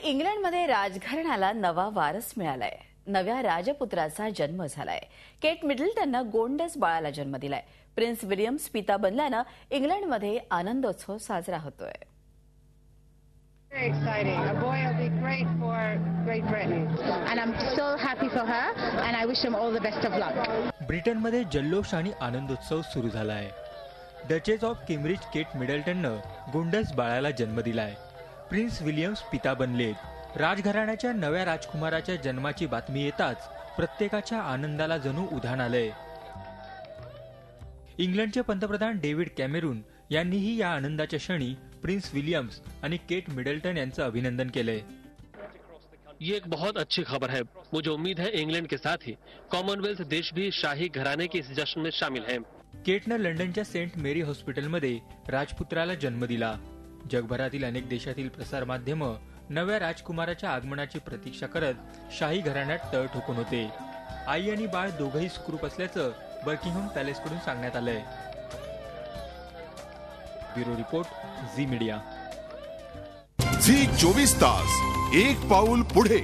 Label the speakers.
Speaker 1: इंग्लंडमध्ये राजघराण्याला नवा वारस मिळालाय. नव्या राजपुत्राचा जन्म झालाय. केट मिडल्टननं गोंडस बाळाला जन्म दिलाय. प्रिन्स विलियम्स पिता बनल्यानं इंग्लंडमध्ये आनंदोत्सव साजरा होतोय.
Speaker 2: Very exciting. A boy will be great for Great Britain. And I'm so happy for her and I wish him all the best of luck.
Speaker 3: ब्रिटनमध्ये जल्लोष आणि आनंदोत्सव सुरू झाला आहे. डचेस ऑफ केम्ब्रिज केट मिडल्टननं गोंडस बाळाला जन्म दिलाय. प्रिन्स विलियम्स पिता बनलेत. राजघराण्याच्या नव्या राजकुमाराच्या जन्माची बातमी येताच प्रत्येकाच्या आनंदाला जणू उधाण आलंय. इंग्लंडचे पंतप्रधान डेव्हिड कॅमेरून यांनीही या आनंदाच्या क्षणी प्रिन्स विलियम्स आणि केट मिडल्टन यांचं अभिनंदन केलंय.
Speaker 4: ये एक बहुत अच्छी खबर है. मुझे उम्मीद है इंग्लैंड के साथ ही कॉमनवेल्थ देश भी शाही घराने के इस जश्न में शामिल है.
Speaker 3: केटनं लंडनच्या सेंट मेरी हॉस्पिटलमध्ये राजपुत्राला जन्म दिला. जगभरातील अनेक देशातील प्रसारमाध्यमं नव्या राजकुमाराच्या आगमनाची प्रतीक्षा करत शाही घराण्यात तळ ठोकून होते. आई आणि बाळ दोघंही सुखरूप असल्याचं बर्किंगहॅम पॅलेसकडून सांगण्यात आलंय. Bureau report, Zee media.
Speaker 5: Zee 24 तास, एक पाऊल पुढे.